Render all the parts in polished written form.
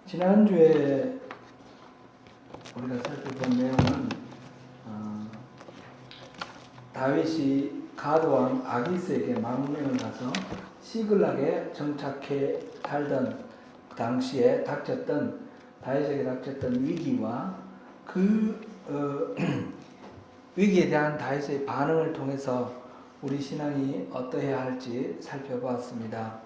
지난주에 우리가 살펴본 내용은 다윗이 가드왕 아기스에게 망명을 가서 시글락에 정착해 살던 당시에 다윗에게 닥쳤던 위기와 그 위기에 대한 다윗의 반응을 통해서 우리 신앙이 어떠해야 할지 살펴보았습니다.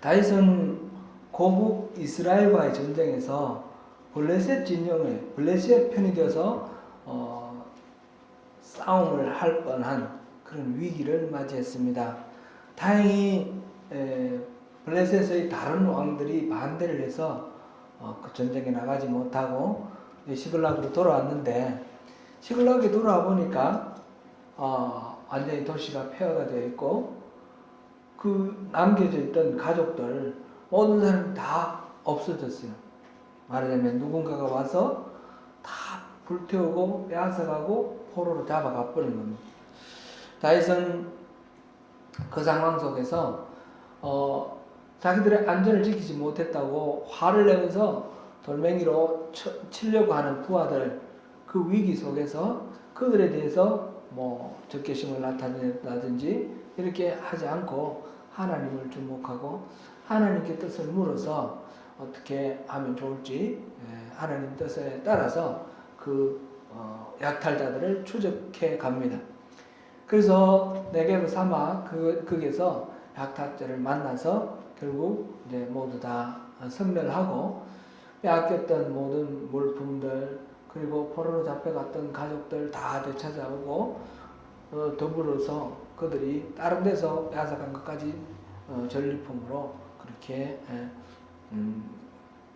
다윗은 고국 이스라엘과의 전쟁에서 블레셋 편이 되어서 싸움을 할 뻔한 그런 위기를 맞이했습니다. 다행히 블레셋의 다른 왕들이 반대를 해서 그 전쟁에 나가지 못하고 시글락으로 돌아왔는데, 시글락에 돌아와 보니까 완전히 도시가 폐허가 되어 있고 그 남겨져 있던 가족들 모든 사람이 다 없어졌어요. 말하자면 누군가가 와서 다 불태우고 빼앗아가고 포로로 잡아가 버린 겁니다. 다윗은 그 상황 속에서 자기들의 안전을 지키지 못했다고 화를 내면서 돌멩이로 치려고 하는 부하들, 그 위기 속에서 그들에 대해서 적개심을 나타낸다든지 이렇게 하지 않고 하나님을 주목하고 하나님께 뜻을 물어서 어떻게 하면 좋을지 하나님 뜻에 따라서 그 약탈자들을 추적해 갑니다. 그래서 네게브 사막 거기에서 약탈자를 만나서 결국 이제 모두 다 섬멸하고 빼앗겼던 모든 물품들, 그리고 포로로 잡혀갔던 가족들 다 되찾아오고 더불어서 그들이 다른 데서 빼앗아간 것까지 전리품으로 그렇게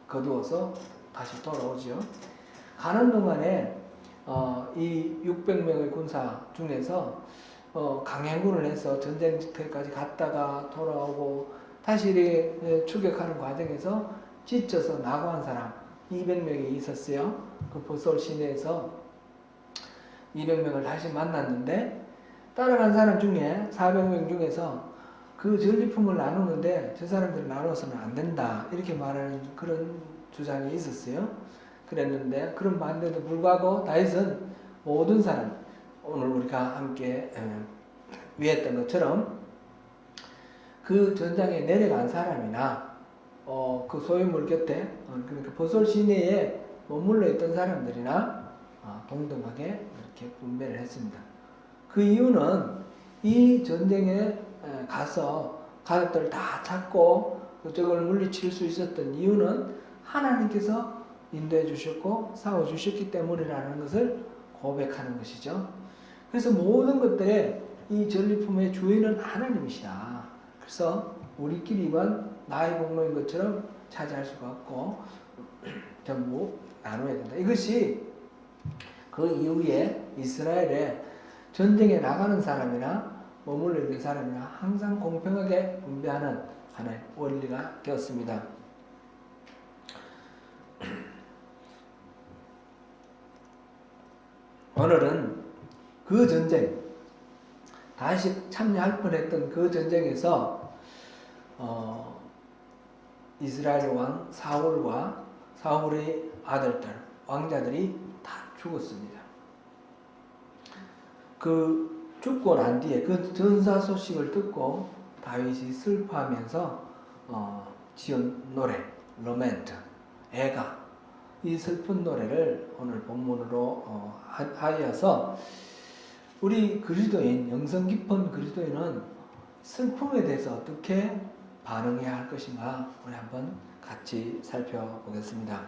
거두어서 다시 돌아오죠. 가는 동안에 이 600명의 군사 중에서 강행군을 해서 전쟁터까지 갔다가 돌아오고 다시 이렇게 추격하는 과정에서 지쳐서 낙오한 사람 200명이 있었어요. 그 보솔 시내에서 200명을 다시 만났는데, 따라간 사람 중에 400명 중에서 그 전리품을 나누는데 저 사람들 나눠서는 안 된다 이렇게 말하는 그런 주장이 있었어요. 그랬는데 그런 반대도 불구하고 다윗은 모든 사람, 오늘 우리가 함께 위했던 것처럼 그 전장에 내려간 사람이나 그 소유물 곁에 그러니까 보솔 시내에 머물러 있던 사람들이나 동등하게 이렇게 분배를 했습니다. 그 이유는 이 전쟁에 가서 가족들을 다 찾고 적을 물리칠 수 있었던 이유는 하나님께서 인도해 주셨고 싸워 주셨기 때문이라는 것을 고백하는 것이죠. 그래서 모든 것들의 이 전리품의 주인은 하나님이시다. 그래서 우리끼리만 나의 공로인 것처럼 차지할 수가 없고 전부 나눠야 된다. 이것이 그 이후에 이스라엘에 전쟁에 나가는 사람이나 머물러 있는 사람이나 항상 공평하게 분배하는 하나의 원리가 되었습니다. 오늘은 그 전쟁, 다시 참여할 뻔했던 그 전쟁에서 이스라엘 왕 사울과 사울의 아들들, 왕자들이 다 죽었습니다. 그 죽고 난 뒤에 그 전사 소식을 듣고 다윗이 슬퍼하면서 지은 노래, 로멘트, 애가, 이 슬픈 노래를 오늘 본문으로 하여서 우리 그리스도인, 영성 깊은 그리스도인은 슬픔에 대해서 어떻게 반응해야 할 것인가 우리 한번 같이 살펴보겠습니다.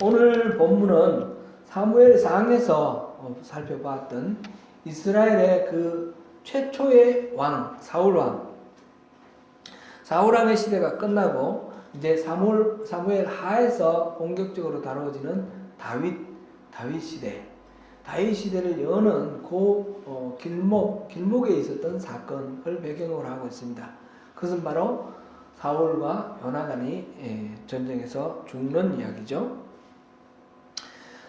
오늘 본문은 사무엘상에서 살펴봤던 이스라엘의 그 최초의 왕, 사울왕의 시대가 끝나고 이제 사무엘 하에서 본격적으로 다루어지는 다윗 시대, 다윗 시대를 여는 그 길목에 있었던 사건을 배경으로 하고 있습니다. 그것은 바로 사울과 요나단이 전쟁에서 죽는 이야기죠.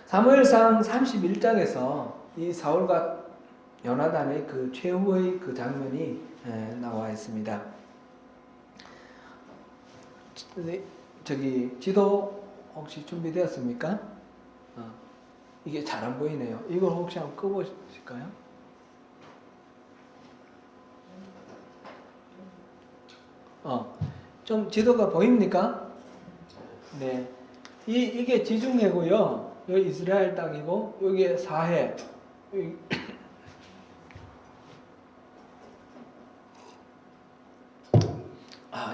사무엘상 31장에서 이 사울과 요나단의 그 최후의 그 장면이 나와 있습니다. 저기 지도 혹시 준비되었습니까? 이게 잘 안 보이네요. 이걸 혹시 한번 끄보실까요? 좀 지도가 보입니까? 네. 이게 지중해고요. 여기 이스라엘 땅이고, 여기에 사해.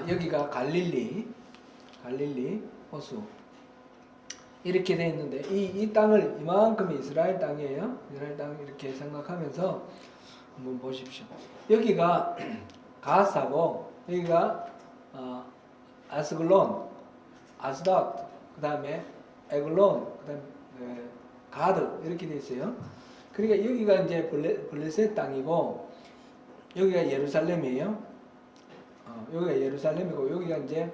여기가 갈릴리 호수. 이렇게 돼 있는데, 이 땅을 이만큼이 이스라엘 땅이에요. 이스라엘 땅 이렇게 생각하면서 한번 보십시오. 여기가 가사고, 여기가 아스글론, 아스닥, 그 다음에 에글론, 그 다음에 가드 이렇게 돼 있어요. 그러니까 여기가 이제 블레셋 땅이고, 여기가 예루살렘이에요. 여기가 예루살렘이고, 여기가 이제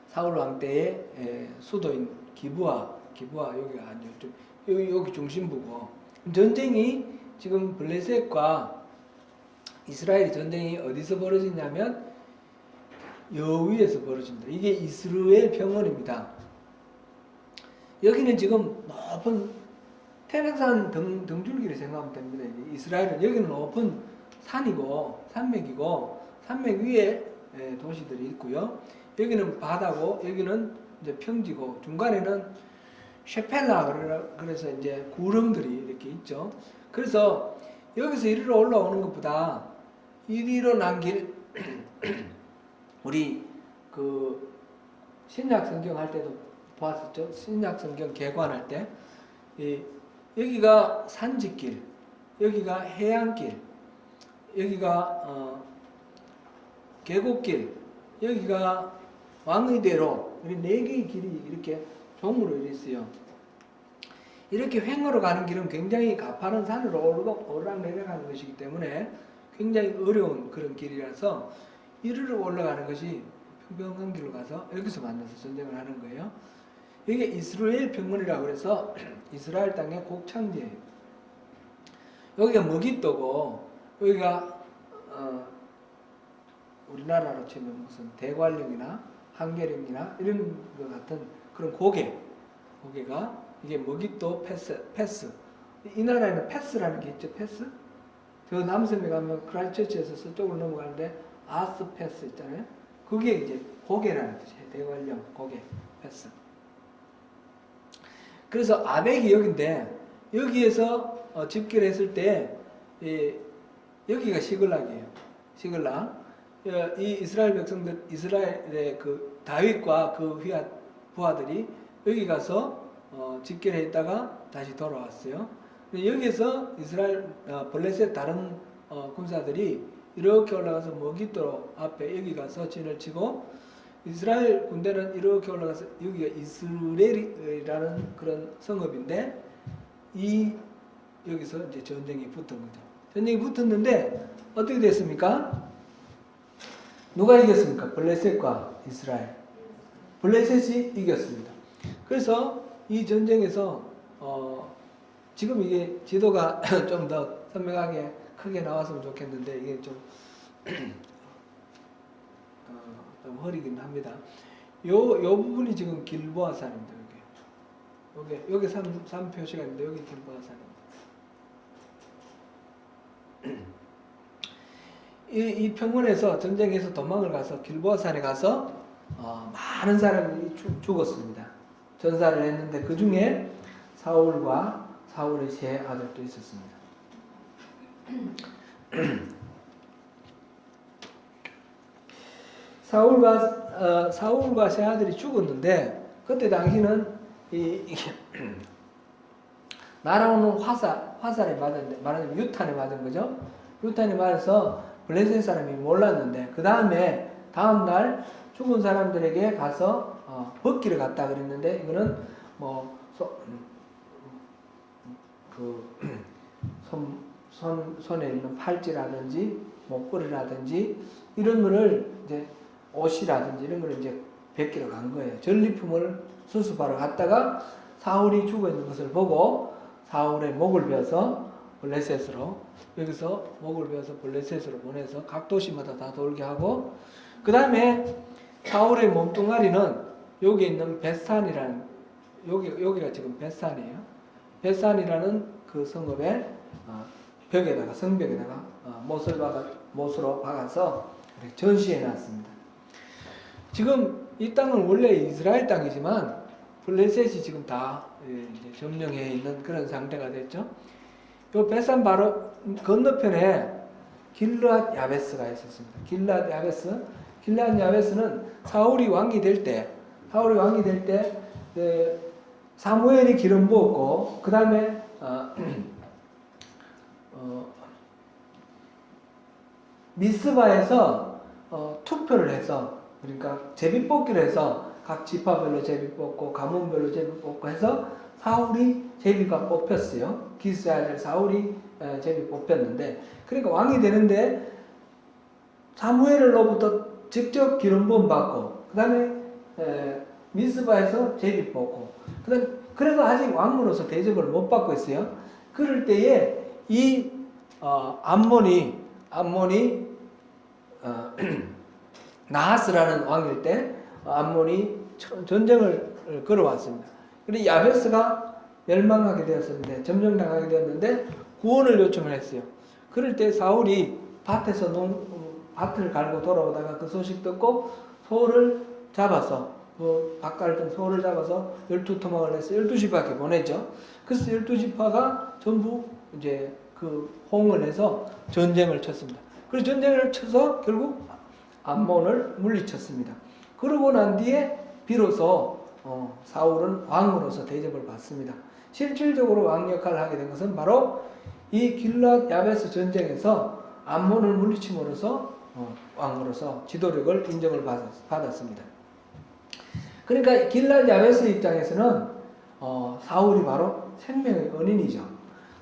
사울 왕 때의 수도인 기브아 여기가 아니죠. 여기 중심부고, 전쟁이 지금 블레셋과 이스라엘 전쟁이 어디서 벌어지냐면 여위에서 벌어진다. 이게 이스라엘 평원입니다. 여기는 지금 높은 태백산 등줄기를 생각하면 됩니다. 이스라엘은 여기는 높은 산이고 산맥이고, 산맥 위에 도시들이 있고요. 여기는 바다고, 여기는 이제 평지고, 중간에는 셰펠라, 그래서 이제 구름들이 이렇게 있죠. 그래서 여기서 이리로 올라오는 것보다 이리로 난 길, 우리 그 신약 성경 할 때도 보았었죠. 신약 성경 개관할 때, 여기가 산지길, 여기가 해안길, 여기가 계곡길, 여기가 왕의대로, 네 개의 길이 이렇게 종으로 이렇게 있어요. 이렇게 횡으로 가는 길은 굉장히 가파른 산으로 오르락 내려가는 것이기 때문에 굉장히 어려운 그런 길이라서 이리로 올라가는 것이 평평한 길로 가서 여기서 만나서 전쟁을 하는 거예요. 이게 이스라엘 평원이라고 그래서 이스라엘 땅의 곡창지예요. 여기가 머깃도고, 여기가 우리나라로 치면 무슨 대관령이나 한계령이나 이런 것 같은 그런 고개가 이게 머깃도 패스. 이 나라에는 패스라는 게 있죠. 패스. 저 남섬에 가면 크라이처치에서 서쪽으로 넘어가는데 아스 패스 있잖아요. 그게 이제 고개라는 뜻이에요. 대관령 고개 패스. 그래서 아벡이 여기인데, 여기에서 집결했을 때 여기가 시글락이에요. 시글락. 이 이스라엘 백성들, 이스라엘의 그 다윗과 그 부하들이 여기 가서 집결해 있다가 다시 돌아왔어요. 여기에서 이스라엘 블레셋 다른 군사들이 이렇게 올라가서 머깃도 앞에 여기 가서 진을 치고, 이스라엘 군대는 이렇게 올라가서, 여기가 이스라엘이라는 그런 성읍인데, 여기서 이제 전쟁이 붙은 거죠. 전쟁이 붙었는데 어떻게 됐습니까? 누가 이겼습니까? 블레셋과 이스라엘. 블레셋이 이겼습니다. 그래서 이 전쟁에서 지금 이게 지도가 좀 더 선명하게 크게 나왔으면 좋겠는데, 이게 좀 허리긴 합니다. 요 부분이 지금 길보아 산입니다. 여기 산 표시가 있는데, 여기 길보아 산입니다. 이 평원에서 전쟁에서 도망을 가서 길보아 산에 가서 많은 사람들이 죽었습니다. 전사를 했는데 그 중에 사울과 사울의 세 아들도 있었습니다. 사울과 세 아들이 죽었는데, 그때 당시는 날아오는 화살에 맞았는데, 말하자면 유탄에 맞은 거죠. 유탄에 맞아서 블레셋 사람이 몰랐는데, 그 다음 날 죽은 사람들에게 가서 벗기를 갖다 그랬는데, 이거는 뭐 손에 있는 팔찌라든지 목걸이라든지 이런 거를 이제 옷이라든지 이런 거를 이제 벗기러 간 거예요. 전리품을 수습하러 갔다가 사울이 죽어 있는 것을 보고 사울의 목을 베어서 블레셋으로, 여기서 목을 베어서 블레셋으로 보내서 각 도시마다 다 돌게 하고, 그 다음에 사울의 몸뚱아리는 여기 있는 벳산이라는 여기가 지금 벳산이에요. 벳산이라는 그 성읍의 벽에다가 성벽에다가 못으로 박아서 전시해 놨습니다. 지금 이 땅은 원래 이스라엘 땅이지만 블레셋이 지금 다 이제 점령해 있는 그런 상태가 됐죠. 요 벳산 바로 건너편에 길르앗 야베스가 있었습니다. 길르앗 야베스는 사울이 왕이 될 때 사무엘이 기름 부었고 그 다음에 미스바에서 투표를 해서 그러니까 제비뽑기를 해서 각 지파별로 제비 뽑고 가문별로 제비 뽑고 해서 사울이 제비가 뽑혔어요. 기스의 아들 사울이 제비 뽑혔는데 그러니까 왕이 되는데 사무엘로부터 직접 기름 부음 받고 그 다음에 미스바에서 제비 뽑고 그래도 아직 왕으로서 대접을 못 받고 있어요. 그럴 때에 이 암몬이 나하스라는 왕일 때 암몬이 전쟁을 걸어왔습니다. 그리고 야베스가 멸망하게 되었는데 점령당하게 되었는데 구원을 요청을 했어요. 그럴 때 사울이 밭을 갈고 돌아오다가 그 소식 듣고 소를 잡아서 밭갈던 소를 잡아서 12토막을 해서 12지파께 보냈죠. 그래서 12지파가 전부 이제 그 호응을 해서 전쟁을 쳤습니다. 그래서 전쟁을 쳐서 결국 암몬을 물리쳤습니다. 그러고 난 뒤에 비로소 사울은 왕으로서 대접을 받습니다. 실질적으로 왕 역할을 하게 된 것은 바로 이 길르앗 야베스 전쟁에서 암몬을 물리침으로써 왕으로서 지도력을 인정을 받았습니다. 그러니까 길르앗 야베스 입장에서는 사울이 바로 생명의 은인이죠.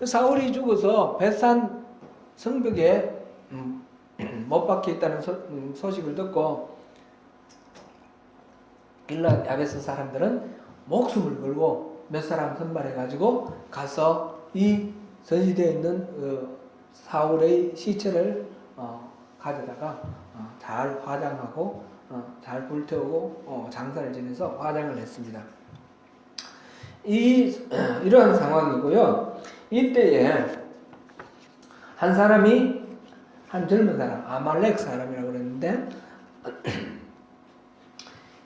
사울이 죽어서 벳산 성벽에 못 박혀 있다는 소식을 듣고 길르앗 야베스 사람들은 목숨을 걸고 몇 사람 선발해 가지고 가서 이 전시되어 있는 사울의 시체를 가져다가 잘 화장하고 잘 불태우고 장사를 지내서 화장을 했습니다. 이러한 상황이고요. 이때에 한 사람이 한 젊은 사람 아말렉 사람이라고 그랬는데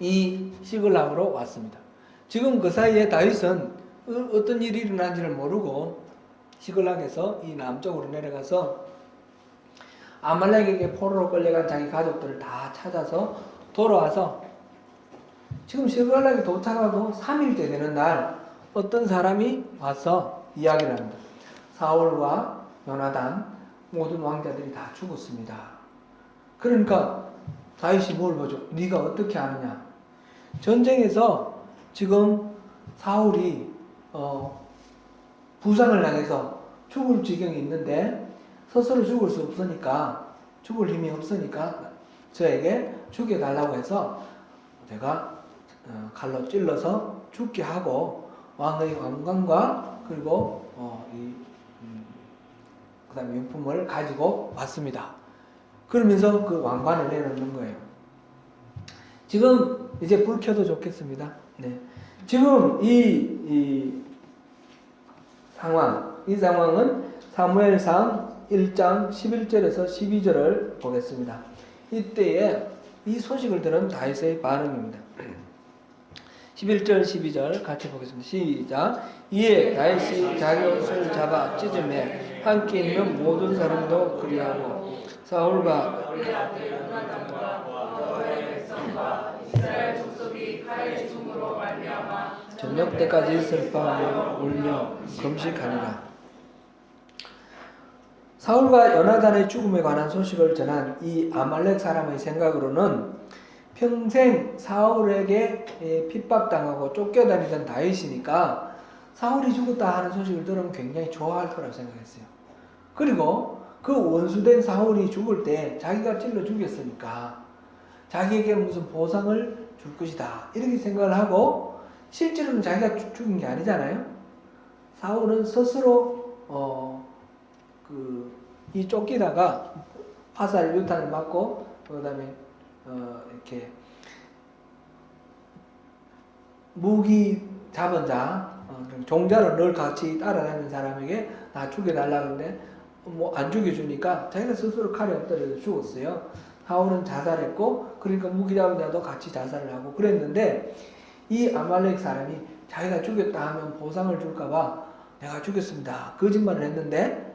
이 시글락으로 왔습니다. 지금 그 사이에 다윗은 어떤 일이 일어난지를 모르고 시글락에서 이 남쪽으로 내려가서 아말렉에게 포로로 끌려간 자기 가족들을 다 찾아서 돌아와서 지금 시글락에 도착하고 3일째 되는 날 어떤 사람이 와서 이야기를 합니다. 사울과 요나단 모든 왕자들이 다 죽었습니다. 그러니까 다윗이 뭘 보죠? 네가 어떻게 아느냐? 전쟁에서 지금 사울이 부상을 당해서 죽을 지경이 있는데 스스로 죽을 수 없으니까 죽을 힘이 없으니까 저에게 죽여달라고 해서 제가 칼로 찔러서 죽게 하고 왕의 왕관과 그리고 그다음에 용품을 가지고 왔습니다. 그러면서 그 왕관을 내놓는 거예요. 지금 이제 불 켜도 좋겠습니다. 네. 지금 이 상황은 사무엘상 1장 11절에서 12절을 보겠습니다. 이때에 이 소식을 들은 다윗의 반응입니다. 11절 12절 같이 보겠습니다. 시작. 이에 다윗이 자기 옷을 잡아 찢으매 함께 있는 모든 사람도 그리하고 사울과 저녁 때까지 슬퍼하며 울며 금식하니라. 사울과 요나단의 죽음에 관한 소식을 전한 이 아말렉 사람의 생각으로는 평생 사울에게 핍박당하고 쫓겨다니던 다윗이니까 사울이 죽었다 하는 소식을 들으면 굉장히 좋아할 거라고 생각했어요. 그리고 그 원수된 사울이 죽을 때 자기가 찔러 죽였으니까 자기에게 무슨 보상을 줄 것이다 이렇게 생각을 하고 실제로는 자기가 죽인 게 아니잖아요. 사울은 스스로 이 쫓기다가 화살 유탄을 맞고 그다음에 이렇게 무기 잡은 자, 종자로 늘 같이 따라다니는 사람에게 나 죽여달라는데 뭐 안 죽여주니까 자기가 스스로 칼에 엎드려서 죽었어요. 사울은 자살했고, 그러니까 무기 잡은 자도 같이 자살을 하고 그랬는데, 이 아말렉 사람이 자기가 죽였다 하면 보상을 줄까봐 내가 죽였습니다 거짓말을 했는데,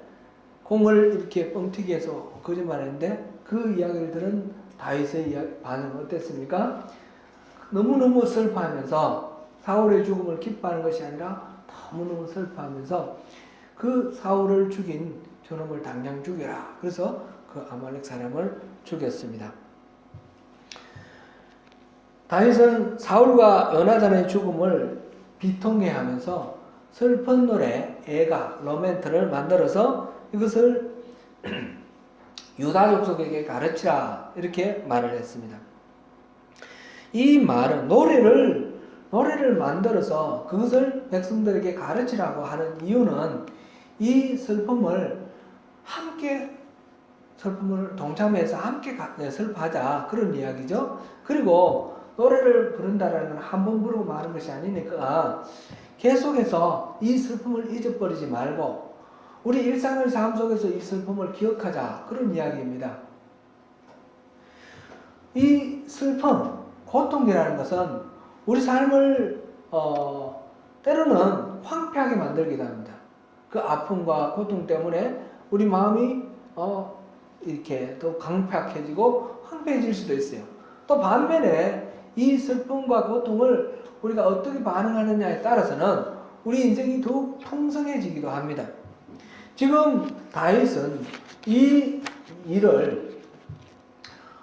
공을 이렇게 뻥튀기 해서 거짓말을 했는데, 그 이야기를 들은 다윗의 반응은 어땠습니까? 너무너무 슬퍼하면서 사울의 죽음을 기뻐하는 것이 아니라 너무너무 슬퍼하면서 그 사울을 죽인 저놈을 당장 죽여라. 그래서 그 아말렉 사람을 죽였습니다. 다윗은 사울과 요나단의 죽음을 비통해하면서 슬픈 노래, 애가, 로멘트를 만들어서 이것을 유다 족속에게 가르치라 이렇게 말을 했습니다. 이 말은 노래를 만들어서 그것을 백성들에게 가르치라고 하는 이유는 이 슬픔을 동참해서 함께 슬퍼하자 그런 이야기죠. 그리고 노래를 부른다라는 건 한 번 부르고 마는 것이 아니니까 계속해서 이 슬픔을 잊어버리지 말고 우리 일상의 삶 속에서 이 슬픔을 기억하자 그런 이야기입니다. 이 슬픔, 고통이라는 것은 우리 삶을 때로는 황폐하게 만들기도 합니다. 그 아픔과 고통 때문에 우리 마음이 이렇게 더 강팍해지고 황폐해질 수도 있어요. 또 반면에 이 슬픔과 고통을 우리가 어떻게 반응하느냐에 따라서는 우리 인생이 더욱 풍성해지기도 합니다. 지금 다윗은 이 일을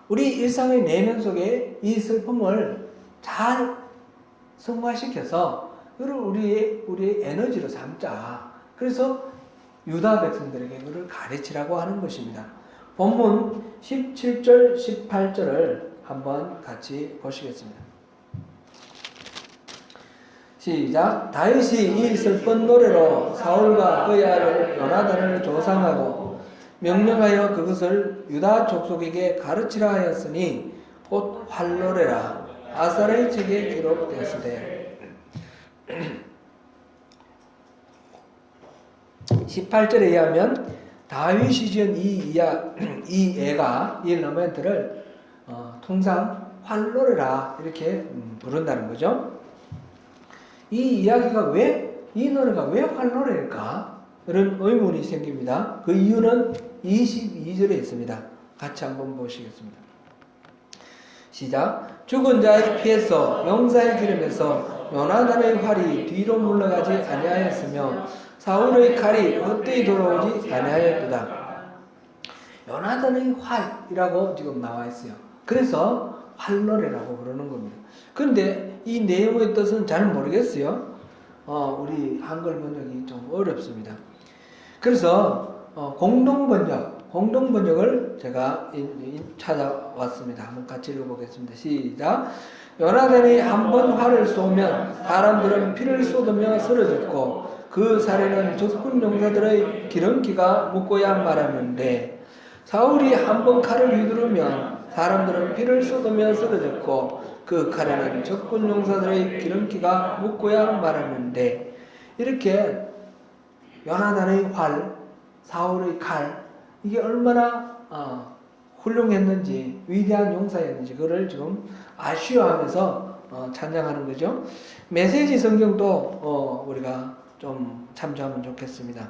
우리 일상의 내면 속에 이 슬픔을 잘 승화시켜서 그걸 우리의 에너지로 삼자. 그래서 유다 백성들에게 그를 가르치라고 하는 것입니다. 본문 17절, 18절을 한번 같이 보시겠습니다. 시작. 다윗이 이 슬픈 노래로 사울과 그의 아들 요나단을 조상하고 명령하여 그것을 유다 족속에게 가르치라 하였으니 곧 활노래라. 아사의 책에 기록되었으되 18절에 의하면 다윗이 지은 이 애가 이 러멘트를 통상 활노래라 이렇게 부른다는 거죠. 이 이야기가 이 노래가 왜 활노래일까? 이런 의문이 생깁니다. 그 이유는 22절에 있습니다. 같이 한번 보시겠습니다. 시작. 죽은 자의 피에서 용사의 기름에서 요나단의 활이 뒤로 물러가지 아니하였으며 사울의 칼이 헛되이 돌아오지 아니하였도다. 요나단의 활이라고 지금 나와 있어요. 그래서 활노래라고 부르는 겁니다. 그런데 이 내용의 뜻은 잘 모르겠어요. 우리 한글 번역이 좀 어렵습니다. 그래서 공동번역을 제가 찾아왔습니다. 한번 같이 읽어보겠습니다. 시작. 요나단이 한 번 활을 쏘면 사람들은 피를 쏟으며 쓰러졌고 그 살에는 적군 용사들의 기름기가 묻고야 말았는데 사울이 한 번 칼을 휘두르면 사람들은 피를 쏟으며 쓰러졌고 그 칼에는 적군 용사들의 기름기가 묻고야 말았는데 이렇게 요나단의 활, 사울의 칼 이게 얼마나 훌륭했는지 위대한 용사였는지 그걸 지금 아쉬워하면서 찬양하는 거죠. 메시지 성경도 우리가 좀 참조하면 좋겠습니다.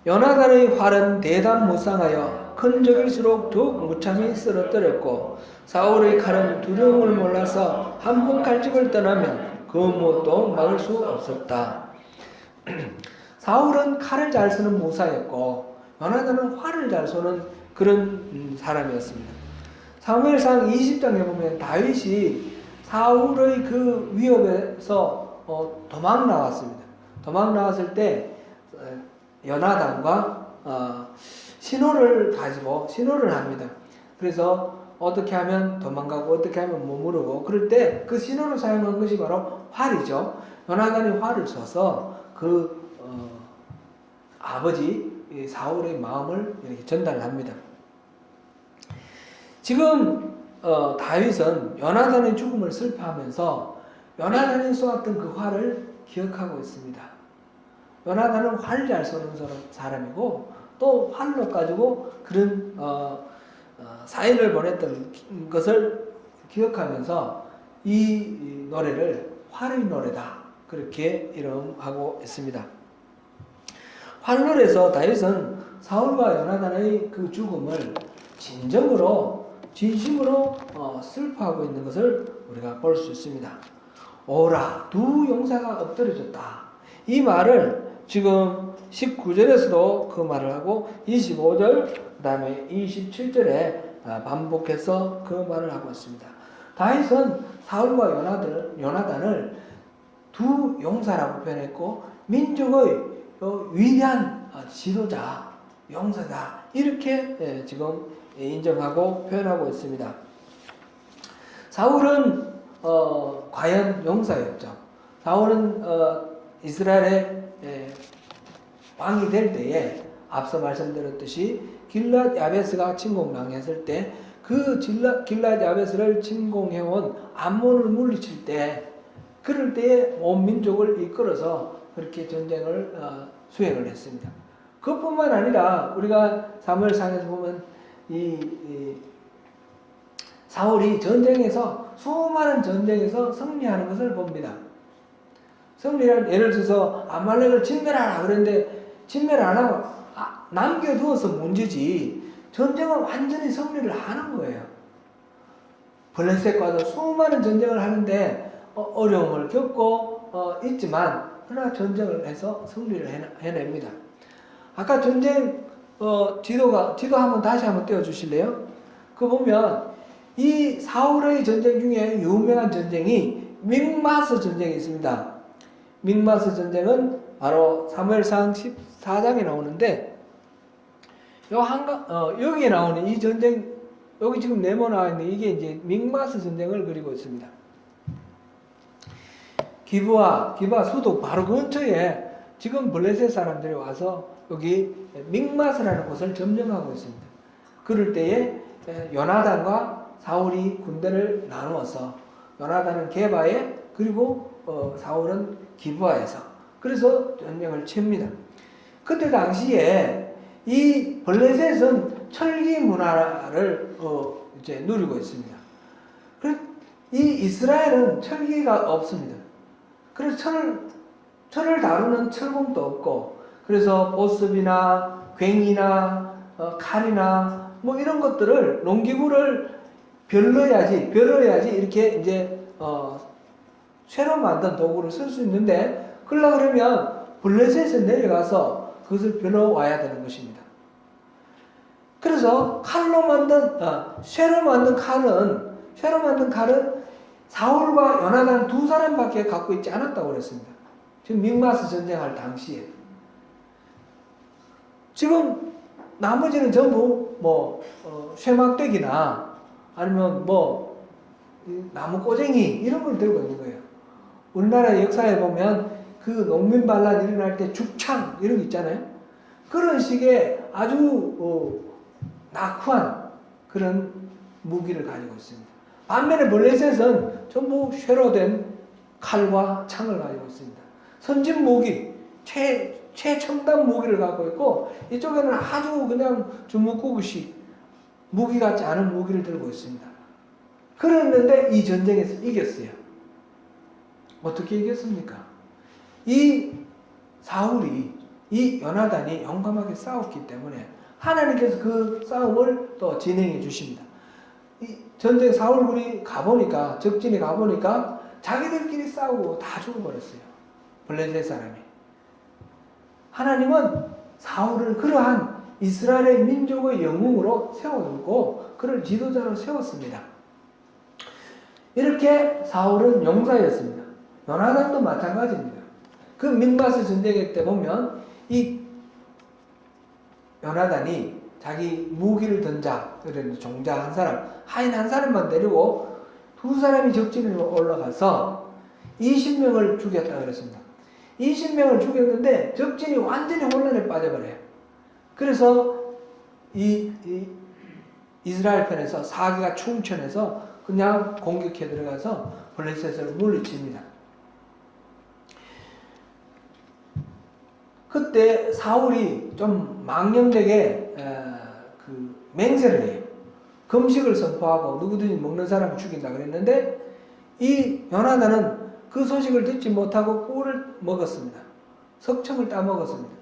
요나단의 활은 대담무쌍하여 큰 적일수록 더욱 무참히 쓰러뜨렸고 사울의 칼은 두려움을 몰라서 한 번 칼집을 떠나면 그 무엇도 막을 수 없었다. 사울은 칼을 잘 쓰는 무사였고 요나단은 활을 잘 쏘는 그런 사람이었습니다. 사무엘상 20장에 보면 다윗이 사울의 그 위협에서 도망 나왔습니다. 도망 나왔을 때 요나단과 신호를 가지고 신호를 합니다. 그래서 어떻게 하면 도망가고 어떻게 하면 머무르고 그럴 때 그 신호를 사용한 것이 바로 활이죠. 요나단이 활을 쏘서 그 아버지 사울의 마음을 이렇게 전달합니다. 지금 다윗은 요나단의 죽음을 슬퍼하면서 요나단이 쏘았던 그 활을 기억하고 있습니다. 요나단은 활을 잘 쏘는 사람이고 또 활로 가지고 그런 사인을 보냈던 것을 기억하면서 이 노래를 활의 노래다 그렇게 이름하고 있습니다. 활놀에서 다윗은 사울과 요나단의 그 죽음을 진심으로 슬퍼하고 있는 것을 우리가 볼 수 있습니다. 오라 두 용사가 엎드려졌다. 이 말을 지금 19절에서도 그 말을 하고 25절 그 다음에 27절에 반복해서 그 말을 하고 있습니다. 다윗은 사울과 요나단을 두 용사라고 표현했고 민족의 위대한 지도자 용사다 이렇게 지금 인정하고 표현하고 있습니다. 사울은 과연 용사였죠. 사울은 이스라엘의 왕이 될 때에 앞서 말씀드렸듯이 길랏 야베스가 침공당했을 때 그 길랏 야베스를 침공해온 암몬을 물리칠 때 그럴 때에 온 민족을 이끌어서 그렇게 전쟁을 수행을 했습니다. 그것뿐만 아니라 우리가 사무엘상에서 보면 이 사울이 수많은 전쟁에서 승리하는 것을 봅니다. 승리를 예를 들어서 아말렉을 진멸하라 그랬는데 진멸 안 하고 남겨두어서 문제지 전쟁을 완전히 승리를 하는 거예요. 블레셋과도 수많은 전쟁을 하는데 어려움을 겪고 있지만 그러나 전쟁을 해서 승리를 해냅니다. 아까 전쟁 지도 한번 다시 한번 띄워주실래요? 그 보면 이 사울의 전쟁 중에 유명한 전쟁이 믹마스 전쟁이 있습니다. 믹마스 전쟁은 바로 사무엘상 14장에 나오는데 여기에 나오는 이 전쟁 여기 지금 네모 나와 있는 이게 이제 믹마스 전쟁을 그리고 있습니다. 기브아 수도 바로 근처에 지금 블레셋 사람들이 와서 여기 믹마스라는 곳을 점령하고 있습니다. 그럴 때에 요나단과 사울이 군대를 나누어서 요나단은 게바에 그리고 사울은 기브아에서 그래서 전쟁을 칩니다. 그때 당시에 이 블레셋은 철기 문화를 이제 누리고 있습니다. 이 이스라엘은 철기가 없습니다. 그래서 철을 다루는 철공도 없고 그래서 보습이나 괭이나 칼이나 뭐 이런 것들을 농기구를 별러야지 이렇게 이제 새로 만든 도구를 쓸 수 있는데 그러면 블레셋에 내려가서 그것을 별러 와야 되는 것입니다. 그래서 쇠로 만든 칼은 사울과 요나단 두 사람밖에 갖고 있지 않았다고 그랬습니다. 지금 믹마스 전쟁할 당시에. 지금 나머지는 전부 쇠막대기나 아니면 나무 꼬쟁이 이런 걸 들고 있는 거예요. 우리나라 역사에 보면 그 농민 반란 일어날 때 죽창 이런 거 있잖아요. 그런 식의 아주 낙후한 그런 무기를 가지고 있습니다. 반면에 블레셋은 전부 쇠로 된 칼과 창을 가지고 있습니다. 선진 무기, 최첨단 무기를 갖고 있고 이쪽에는 아주 그냥 주먹구구식 무기 같지 않은 무기를 들고 있습니다. 그랬는데 이 전쟁에서 이겼어요. 어떻게 이겼습니까? 이 사울이 이 요나단이 용감하게 싸웠기 때문에 하나님께서 그 싸움을 또 진행해 주십니다. 이 전쟁 사울군이 적진에 가보니까 자기들끼리 싸우고 다 죽어버렸어요. 블레셋 사람이. 하나님은 사울을 그러한 이스라엘의 민족의 영웅으로 세워두고 그를 지도자로 세웠습니다. 이렇게 사울은 용사였습니다. 요나단도 마찬가지입니다. 그 믹마스 전쟁 때 보면 이 요나단이 자기 무기를 든 자, 종자 한 사람, 하인 한 사람만 데리고 두 사람이 적진으로 올라가서 20명을 죽였다 그랬습니다. 20명을 죽였는데 적진이 완전히 혼란에 빠져버려요. 그래서 이 이스라엘 편에서 사기가 충천해서 그냥 공격해 들어가서 블레셋을 물리칩니다. 그때 사울이 좀 망령되게 맹세를 해요. 금식을 선포하고 누구든지 먹는 사람을 죽인다 그랬는데 이 요나단은 그 소식을 듣지 못하고 꿀을 먹었습니다. 석청을 따먹었습니다.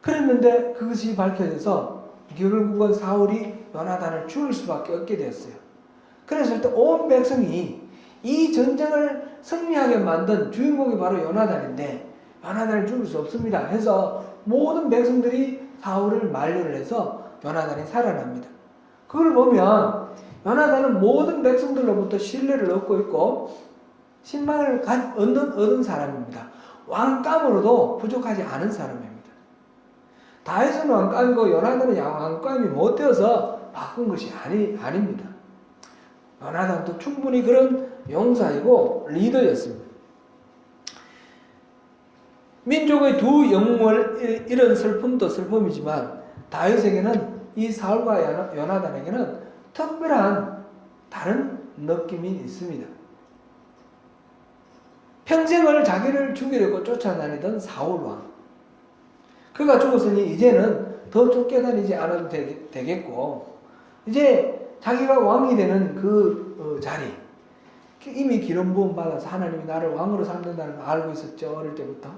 그랬는데 그것이 밝혀져서 결국은 사울이 요나단을 죽일 수밖에 없게 되었어요. 그랬을 때 온 백성이 이 전쟁을 승리하게 만든 주인공이 바로 요나단인데 요나단을 죽일 수 없습니다 해서 모든 백성들이 사울을 만류를 해서 요나단이 살아납니다. 그걸 보면 요나단은 모든 백성들로부터 신뢰를 얻고 있고 신망을 얻은 사람입니다. 왕감으로도 부족하지 않은 사람입니다. 다윗은 왕감이고 요나단은 왕감이 못 되어서 바꾼 것이 아닙니다. 요나단도 충분히 그런 용사이고 리더였습니다. 민족의 두 영웅을 잃은 슬픔도 슬픔이지만 다윗에게는 이 사울과 요나단에게는 특별한 다른 느낌이 있습니다. 평생을 자기를 죽이려고 쫓아다니던 사울왕. 그가 죽었으니 이제는 더 쫓겨다니지 않아도 되겠고 이제 자기가 왕이 되는 그 자리 이미 기름 부음 받아서 하나님이 나를 왕으로 삼는다는 걸 알고 있었죠. 어릴 때부터.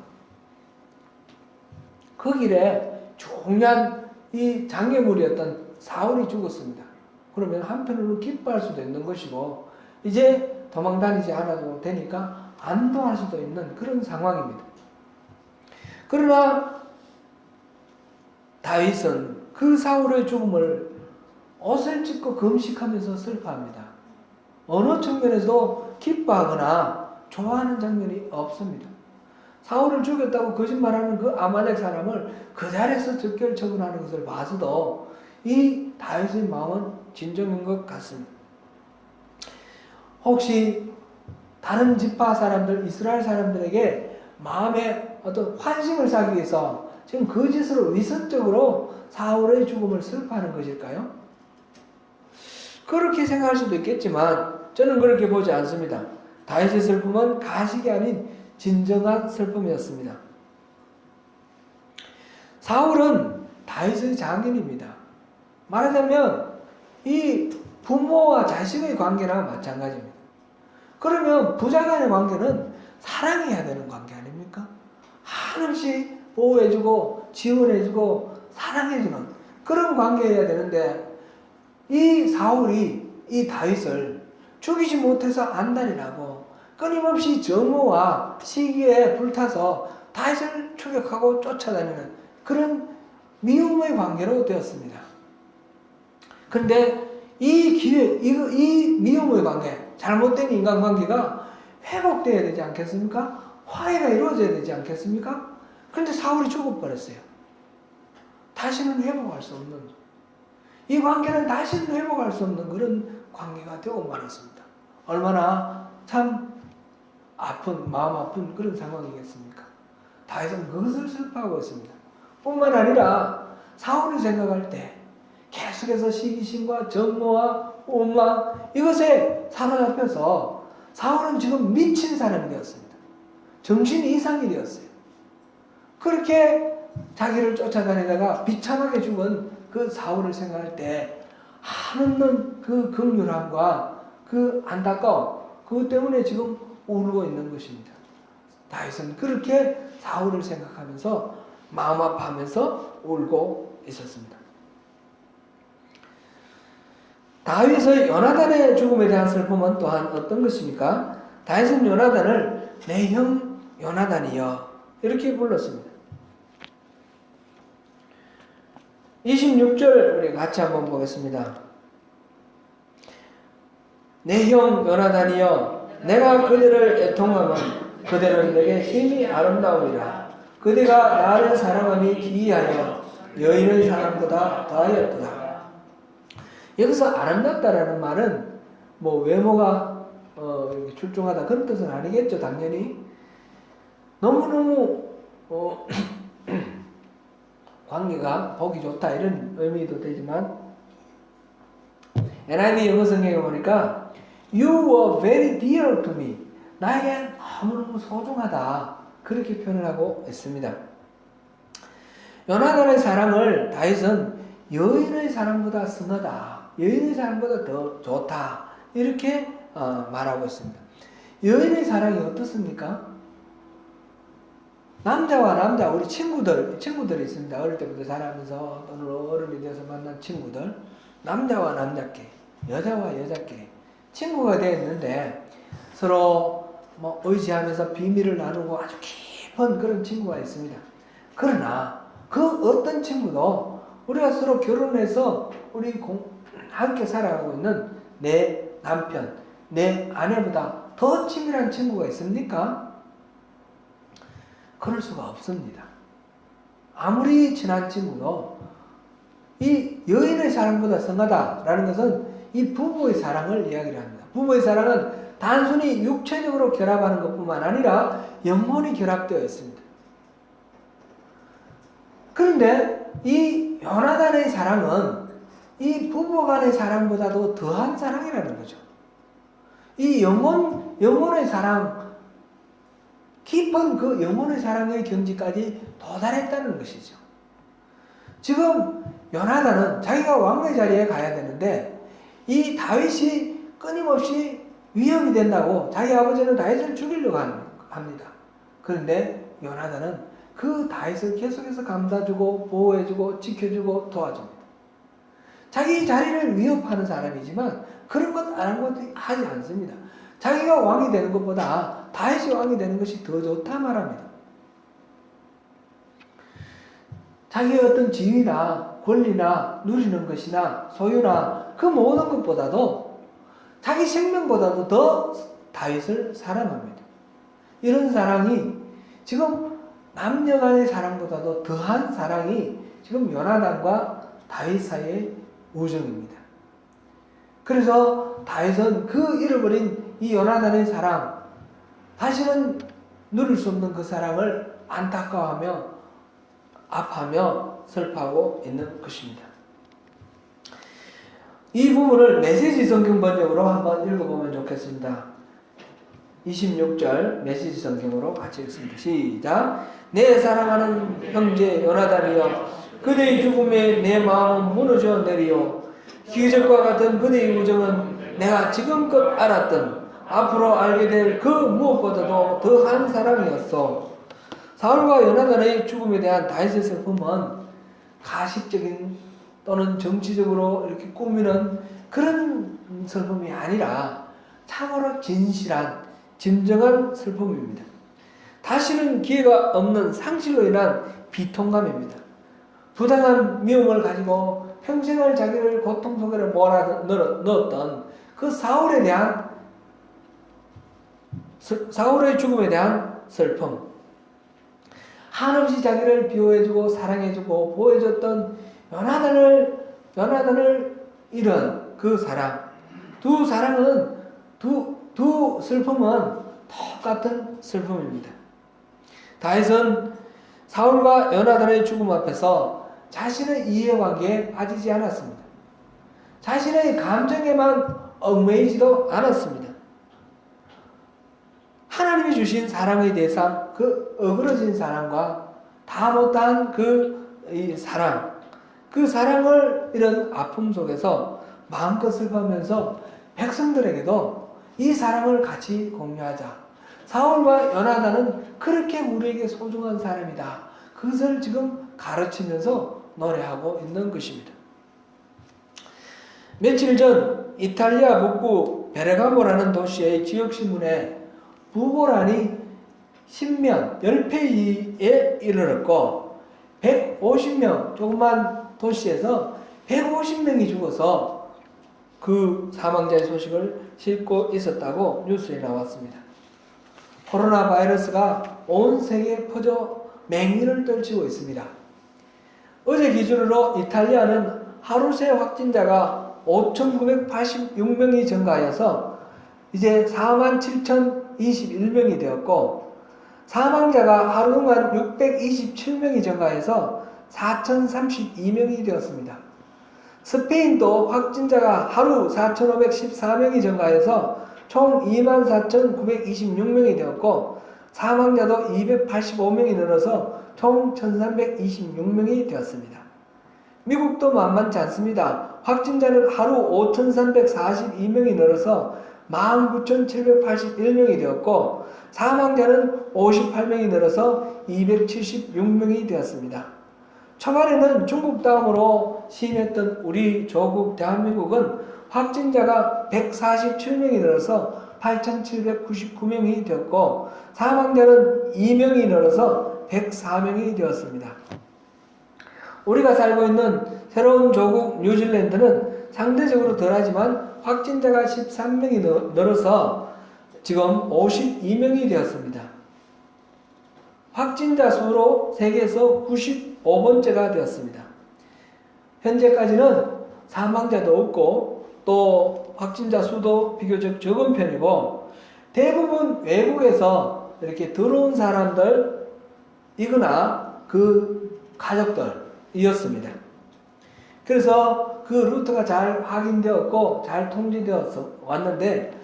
그 길에 중요한 이 장애물이었던 사울이 죽었습니다. 그러면 한편으로 기뻐할 수도 있는 것이고 이제 도망다니지 않아도 되니까 안도할 수도 있는 그런 상황입니다. 그러나 다윗은 그 사울의 죽음을 옷을 찢고 금식하면서 슬퍼합니다. 어느 측면에서도 기뻐하거나 좋아하는 장면이 없습니다. 사울을 죽였다고 거짓말하는 그 아말렉 사람을 그 자리에서 적결 처분하는 것을 봐서도 이 다윗의 마음은 진정인 것 같습니다. 혹시 다른 지파 사람들, 이스라엘 사람들에게 마음에 어떤 환심을 사기 위해서 지금 거짓으로 위선적으로 사울의 죽음을 슬퍼하는 것일까요? 그렇게 생각할 수도 있겠지만 저는 그렇게 보지 않습니다. 다윗의 슬픔은 가식이 아닌 진정한 슬픔이었습니다. 사울은 다윗의 장인입니다. 말하자면 이 부모와 자식의 관계나 마찬가지입니다. 그러면 부자 간의 관계는 사랑해야 되는 관계 아닙니까? 한없이 보호해주고 지원해주고 사랑해주는 그런 관계여야 되는데 이 사울이 이 다윗을 죽이지 못해서 안달이라고 끊임없이 정오와 시기에 불타서 다윗을 추격하고 쫓아다니는 그런 미움의 관계로 되었습니다. 그런데 이 미움의 관계, 잘못된 인간관계가 회복되어야 되지 않겠습니까? 화해가 이루어져야 되지 않겠습니까? 그런데 사울이 죽어버렸어요. 다시는 회복할 수 없는, 이 관계는 다시는 회복할 수 없는 그런 관계가 되고 말았습니다. 얼마나 참 마음 아픈 그런 상황이겠습니까? 다윗은 그것을 슬퍼하고 있습니다. 뿐만 아니라 사울이 생각할 때 계속해서 시기심과 정모와 원망 이것에 사로잡혀서 사울은 지금 미친 사람이 되었습니다. 정신이 이상이 되었어요. 그렇게 자기를 쫓아다니다가 비참하게 죽은 그 사울을 생각할 때 한없는 그 긍휼함과 그 안타까움 그것 때문에 지금 울고 있는 것입니다. 다윗은 그렇게 사울을 생각하면서 마음 아파하면서 울고 있었습니다. 다윗의 요나단의 죽음에 대한 슬픔은 또한 어떤 것입니까? 다윗은 요나단을 내 형 요나단이여 이렇게 불렀습니다. 26절 우리 같이 한번 보겠습니다. 내 형 요나단이여 내가 그들을 애통하면 그들은 내게 힘이 아름다움이라 그대가 나를 사랑함이 기이하여 여인의 사랑보다 더하였도다. 여기서 아름답다라는 말은 뭐 외모가 출중하다 그런 뜻은 아니겠죠. 당연히 너무너무 관계가 보기 좋다 이런 의미도 되지만 NIV 영어 성경에 보니까 You were very dear to me. 나에게 너무너무 소중하다. 그렇게 표현을 하고 있습니다. 요나단의 사랑을 다윗은 여인의 사랑보다 승하다. 여인의 사랑보다 더 좋다. 이렇게 말하고 있습니다. 여인의 사랑이 어떻습니까? 남자와 남자, 우리 친구들이 있습니다. 어릴 때부터 자라면서 또는 어른이 돼서 만난 친구들. 남자와 남자끼리, 여자와 여자끼리 친구가 되어 있는데 서로 의지하면서 비밀을 나누고 아주 깊은 그런 친구가 있습니다. 그러나 그 어떤 친구도 우리가 서로 결혼해서 우리 함께 살아가고 있는 내 남편, 내 아내보다 더 친밀한 친구가 있습니까? 그럴 수가 없습니다. 아무리 친한 친구도 이 여인의 사랑보다 성하다라는 것은 이 부부의 사랑을 이야기를 합니다. 부부의 사랑은 단순히 육체적으로 결합하는 것뿐만 아니라 영혼이 결합되어 있습니다. 그런데 이 요나단의 사랑은 이 부부간의 사랑보다도 더한 사랑이라는 거죠. 이 영혼의 사랑, 깊은 그 영혼의 사랑의 경지까지 도달했다는 것이죠. 지금 요나단은 자기가 왕의 자리에 가야 되는데 이 다윗이 끊임없이 위협이 된다고 자기 아버지는 다윗을 죽이려고 합니다. 그런데 요나단은 그 다윗을 계속해서 감싸주고 보호해주고 지켜주고 도와줍니다. 자기 자리를 위협하는 사람이지만 그런 것 하지 않습니다. 자기가 왕이 되는 것보다 다윗이 왕이 되는 것이 더 좋다 말합니다. 자기의 어떤 지위나 권리나 누리는 것이나 소유나 그 모든 것보다도 자기 생명보다도 더 다윗을 사랑합니다. 이런 사랑이 지금 남녀 간의 사랑보다도 더한 사랑이 지금 요나단과 다윗 사이의 우정입니다. 그래서 다윗은 그 잃어버린 이 요나단의 사랑, 다시는 누릴 수 없는 그 사랑을 안타까워하며 아파하며 슬퍼하고 있는 것입니다. 이 부분을 메시지 성경 번역으로 한번 읽어보면 좋겠습니다. 26절 메시지 성경으로 같이 읽습니다. 시작. 내 사랑하는 형제 요나단이여, 그대의 죽음에 내 마음은 무너져 내리요. 기적과 같은 그대의 우정은 내가 지금껏 알았던 앞으로 알게 될 그 무엇보다도 더한 사랑이었어. 사울과 요나단의 죽음에 대한 다윗의 슬픔은 가식적인 또는 정치적으로 이렇게 꾸미는 그런 슬픔이 아니라 참으로 진실한 진정한 슬픔입니다. 다시는 기회가 없는 상실로 인한 비통감입니다. 부당한 미움을 가지고 평생을 자기를 고통 속에 몰아넣었던 그 사울의 죽음에 대한 슬픔, 한없이 자기를 비호해주고 사랑해주고 보호해줬던 요나단을 잃은 그 사랑, 두 슬픔은 똑같은 슬픔입니다. 다윗은 사울과 요나단의 죽음 앞에서 자신의 이해관계에 빠지지 않았습니다. 자신의 감정에만 얽매이지도 않았습니다. 하나님이 주신 사랑의 대상, 그 어그러진 사랑과 다 못한 그 사랑을 이런 아픔 속에서 마음껏 슬퍼하면서 백성들에게도 이 사랑을 같이 공유하자. 사울과 요나단은 그렇게 우리에게 소중한 사람이다. 그것을 지금 가르치면서 노래하고 있는 것입니다. 며칠 전 이탈리아 북부 베르가모라는 도시의 지역신문에 부고란이 10면 10페이지에 이르렀고 150명, 조그만 도시에서 150명이 죽어서 그 사망자의 소식을 싣고 있었다고 뉴스에 나왔습니다. 코로나 바이러스가 온 세계에 퍼져 맹위를 떨치고 있습니다. 어제 기준으로 이탈리아는 하루 새 확진자가 5,986명이 증가하여서 이제 47,021명이 되었고, 사망자가 하루 동안 627명이 증가해서 4,032명이 되었습니다. 스페인도 확진자가 하루 4,514명이 증가해서 총 24,926명이 되었고 사망자도 285명이 늘어서 총 1,326명이 되었습니다. 미국도 만만치 않습니다. 확진자는 하루 5,342명이 늘어서 19,781명이 되었고 사망자는 58명이 늘어서 276명이 되었습니다. 초반에는 중국 다음으로 심했던 우리 조국 대한민국은 확진자가 147명이 늘어서 8,799명이 되었고 사망자는 2명이 늘어서 104명이 되었습니다. 우리가 살고 있는 새로운 조국 뉴질랜드는 상대적으로 덜하지만 확진자가 13명이 늘어서 지금 52명이 되었습니다. 확진자 수로 세계에서 95번째가 되었습니다. 현재까지는 사망자도 없고 또 확진자 수도 비교적 적은 편이고 대부분 외국에서 이렇게 들어온 사람들이거나 그 가족들이었습니다. 그래서 그 루트가 잘 확인되었고 잘 통제되어서 왔는데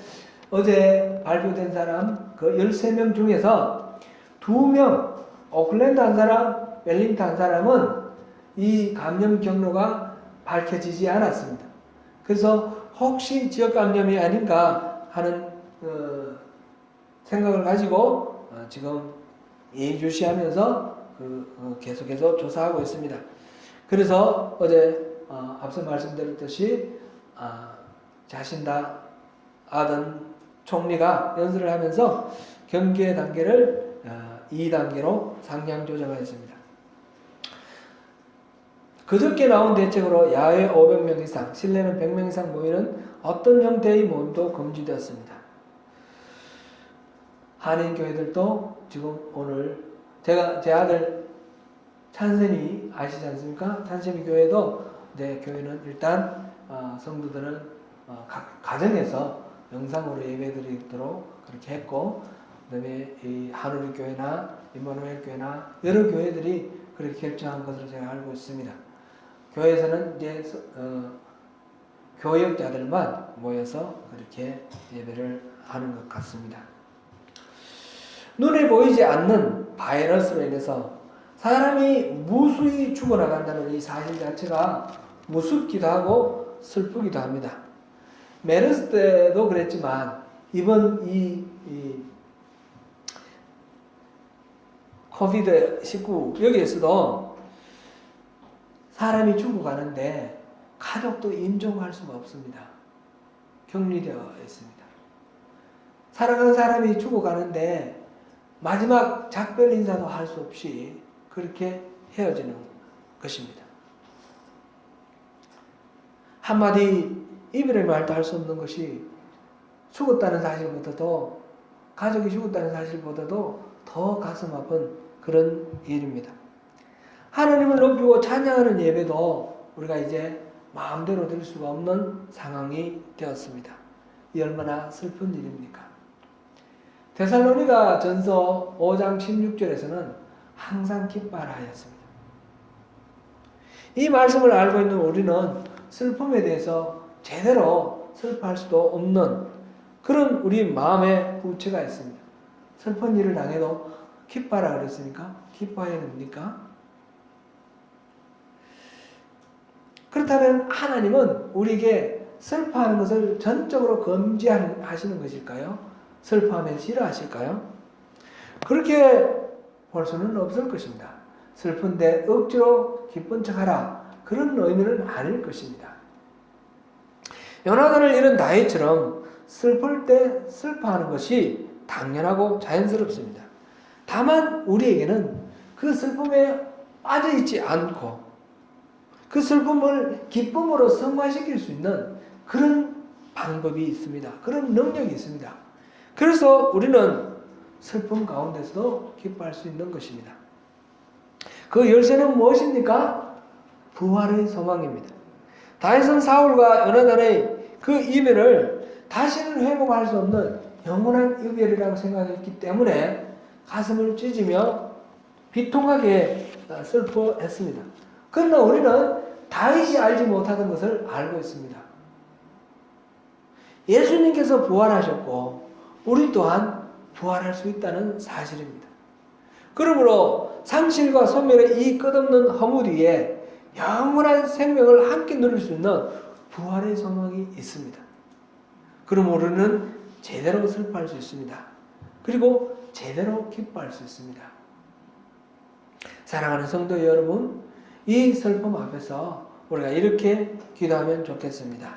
어제 발표된 사람 그 13명 중에서 2명, 오클랜드 한 사람, 웰링턴 한 사람은 이 감염 경로가 밝혀지지 않았습니다. 그래서 혹시 지역 감염이 아닌가 하는 생각을 가지고 지금 예의주시하면서 계속해서 조사하고 있습니다. 그래서 어제 앞서 말씀드렸듯이 자신다 아던 총리가 연설을 하면서 경계 단계를 2단계로 상향 조정하였습니다. 그저께 나온 대책으로 야외 500명 이상, 실내는 100명 이상 모이는 어떤 형태의 모임도 금지되었습니다. 한인교회들도 지금 오늘 제 아들 찬샘이 아시지 않습니까? 찬샘이 교회도 교회는 일단 성도들은 각 가정에서 영상으로 예배드리도록 그렇게 했고 그다음에 이 한우리 교회나 임마누엘 교회나 여러 교회들이 그렇게 결정한 것으로 제가 알고 있습니다. 교회에서는 이제 교역자들만 모여서 그렇게 예배를 하는 것 같습니다. 눈에 보이지 않는 바이러스로 인해서 사람이 무수히 죽어나간다는 이 사실 자체가 무섭기도 하고 슬프기도 합니다. 메르스 때도 그랬지만 이번 이 코비드-19 여기에서도 사람이 죽어가는데 가족도 인정할 수가 없습니다. 격리되어 있습니다. 사랑하는 사람이 죽어가는데 마지막 작별 인사도 할 수 없이 그렇게 헤어지는 것입니다. 한마디 이별의 말도 할 수 없는 것이 죽었다는 사실보다도 가족이 죽었다는 사실보다도 더 가슴 아픈 그런 일입니다. 하나님을 높이고 찬양하는 예배도 우리가 이제 마음대로 드릴 수가 없는 상황이 되었습니다. 이 얼마나 슬픈 일입니까? 데살로니가 전서 5장 16절에서는 항상 기뻐하라 하였습니다. 이 말씀을 알고 있는 우리는 슬픔에 대해서 제대로 슬퍼할 수도 없는 그런 우리 마음의 부채가 있습니다. 슬픈 일을 당해도 기뻐하라 그랬으니까 기뻐해야 됩니까? 그렇다면 하나님은 우리에게 슬퍼하는 것을 전적으로 금지하시는 것일까요? 슬퍼하면 싫어하실까요? 그렇게 볼 수는 없을 것입니다. 슬픈데 억지로 기쁜 척하라 그런 의미는 아닐 것입니다. 요나단을 잃은 다윗처럼 슬플 때 슬퍼하는 것이 당연하고 자연스럽습니다. 다만 우리에게는 그 슬픔에 빠져있지 않고 그 슬픔을 기쁨으로 승화시킬 수 있는 그런 방법이 있습니다. 그런 능력이 있습니다. 그래서 우리는 슬픔 가운데서도 기뻐할 수 있는 것입니다. 그 열쇠는 무엇입니까? 부활의 소망입니다. 다윗은 사울과 요나단의 그 이별을 다시는 회복할 수 없는 영원한 이별이라고 생각했기 때문에 가슴을 찢으며 비통하게 슬퍼했습니다. 그러나 우리는 다윗이 알지 못하던 것을 알고 있습니다. 예수님께서 부활하셨고 우리 또한 부활할 수 있다는 사실입니다. 그러므로 상실과 소멸의 이 끝없는 허물 위에 영원한 생명을 함께 누릴 수 있는 부활의 소망이 있습니다. 그럼 우리는 제대로 슬퍼할 수 있습니다. 그리고 제대로 기뻐할 수 있습니다. 사랑하는 성도 여러분, 이 슬픔 앞에서 우리가 이렇게 기도하면 좋겠습니다.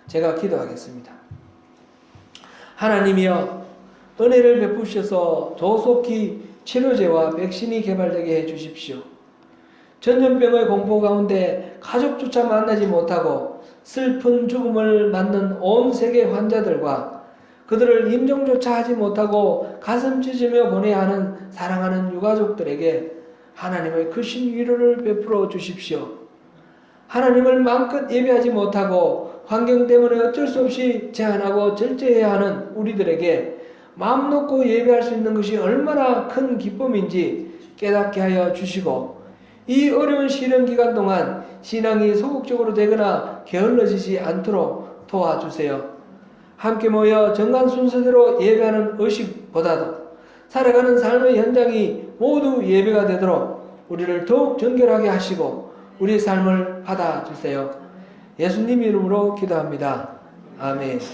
제가 기도하겠습니다. 하나님이여, 은혜를 베푸셔서 조속히 치료제와 백신이 개발되게 해주십시오. 전염병의 공포 가운데 가족조차 만나지 못하고 슬픈 죽음을 맞는 온 세계 환자들과 그들을 임종조차 하지 못하고 가슴 찢으며 보내야 하는 사랑하는 유가족들에게 하나님의 크신 위로를 베풀어 주십시오. 하나님을 마음껏 예배하지 못하고 환경 때문에 어쩔 수 없이 제한하고 절제해야 하는 우리들에게 마음 놓고 예배할 수 있는 것이 얼마나 큰 기쁨인지 깨닫게 하여 주시고, 이 어려운 시련 기간 동안 신앙이 소극적으로 되거나 게을러지지 않도록 도와주세요. 함께 모여 정한 순서대로 예배하는 의식보다도 살아가는 삶의 현장이 모두 예배가 되도록 우리를 더욱 정결하게 하시고 우리 삶을 받아주세요. 예수님 이름으로 기도합니다. 아멘.